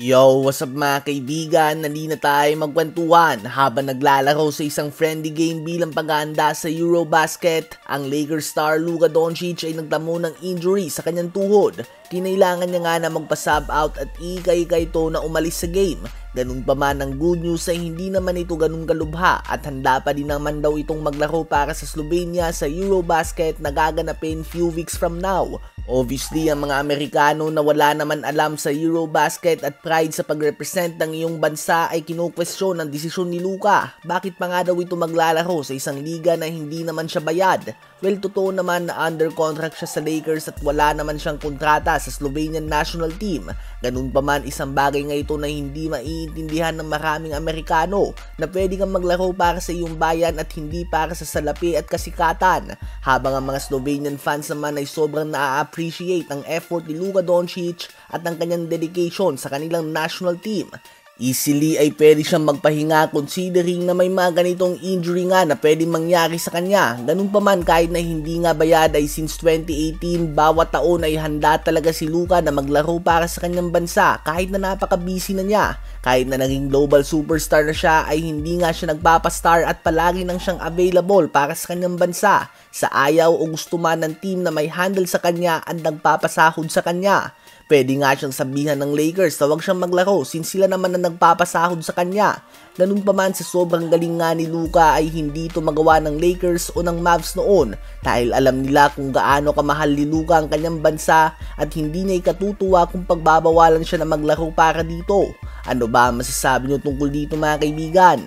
Yo, what's up mga kaibigan? Nandito na tayo magkwentuhan habang naglalaro sa isang friendly game bilang paghahanda sa Eurobasket. Ang Lakers star Luka Doncic ay nagtamo ng injury sa kanyang tuhod. Kinailangan niya nga na magpa-sub out at ikay-ikay ito na umalis sa game. Ganun pa man ang good news ay hindi naman ito ganun kalubha at handa pa din naman daw itong maglaro para sa Slovenia sa Eurobasket na gaganapin few weeks from now. Obviously, ang mga Amerikano na wala naman alam sa Eurobasket at pride sa pag-represent ng iyong bansa ay kinukwestiyon ang desisyon ni Luka. Bakit pa nga daw ito maglalaro sa isang liga na hindi naman siya bayad? Well, totoo naman na under contract siya sa Lakers at wala naman siyang kontrata sa Slovenian national team. Ganun pa man, isang bagay nga ito na hindi maiintindihan ng maraming Amerikano na pwede kang maglaro para sa iyong bayan at hindi para sa salapi at kasikatan. Habang ang mga Slovenian fans naman ay sobrang appreciate ang effort ni Luka Doncic at ang kanyang dedication sa kanilang national team. Easily ay pwede siyang magpahinga considering na may mga ganitong injury nga na pwedeng mangyari sa kanya. Ganun pa man, kahit na hindi nga bayad ay since 2018 bawat taon ay handa talaga si Luka na maglaro para sa kanyang bansa kahit na napaka-busy na niya. Kahit na naging global superstar na siya ay hindi nga siya nagpapastar at palagi nang siyang available para sa kanyang bansa. Sa ayaw o gusto man ng team na may handle sa kanya at nagpapasahod sa kanya. Pwede nga siyang sabihan ng Lakers na huwag siyang maglaro since sila naman na nagpapasahod sa kanya. Ganun pa man, sa sobrang galing nga ni Luka ay hindi ito magawa ng Lakers o ng Mavs noon dahil alam nila kung gaano kamahal ni Luka ang kanyang bansa at hindi niya ikatutuwa kung pagbabawalan siya na maglaro para dito. Ano ba masasabi niyo tungkol dito mga kaibigan?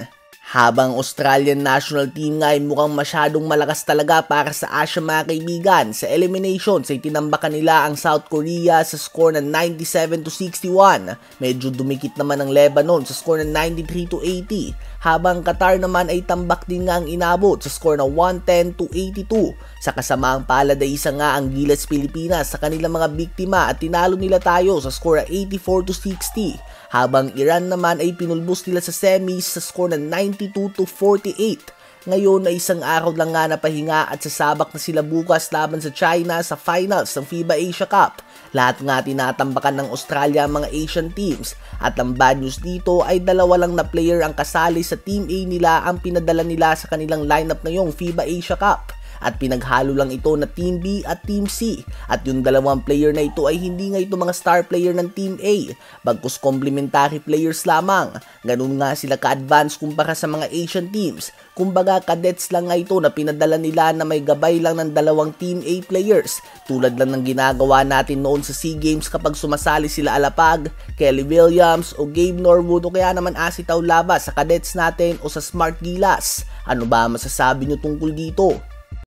Habang Australian national team nga ay mukhang masyadong malakas talaga para sa Asia mga kaibigan. Sa eliminations ay tinambakan nila ang South Korea sa score na 97-61. Medyo dumikit naman ang Lebanon sa score na 93-80. Habang Qatar naman ay tambak din nga ang inabot sa score na 110-82. Sa kasamaang palad ay isa nga ang Gilas Pilipinas sa kanilang mga biktima at tinalo nila tayo sa score na 84-60. Habang Iran naman ay pinulbos nila sa semis sa score na 92-48. Ngayon ay isang araw lang nga na pahinga at sasabak na sila bukas laban sa China sa finals ng FIBA Asia Cup. Lahat nga tinatambakan ng Australia ang mga Asian teams at ang bad news dito ay dalawa lang na player ang kasali sa Team A nila ang pinadala nila sa kanilang lineup ngayong FIBA Asia Cup. At pinaghalo lang ito na Team B at Team C. At yung dalawang player na ito ay hindi nga ito mga star player ng Team A, bagkus complementary players lamang. Ganun nga sila ka-advance kumpara sa mga Asian teams. Kumbaga cadets lang nga ito na pinadala nila na may gabay lang ng dalawang Team A players. Tulad lang ng ginagawa natin noon sa SEA Games kapag sumasali sila Alapag, Kelly Williams o Gabe Norwood o kaya naman Asitaw Laba sa cadets natin o sa Smart Gilas. Ano ba masasabi nyo tungkol dito?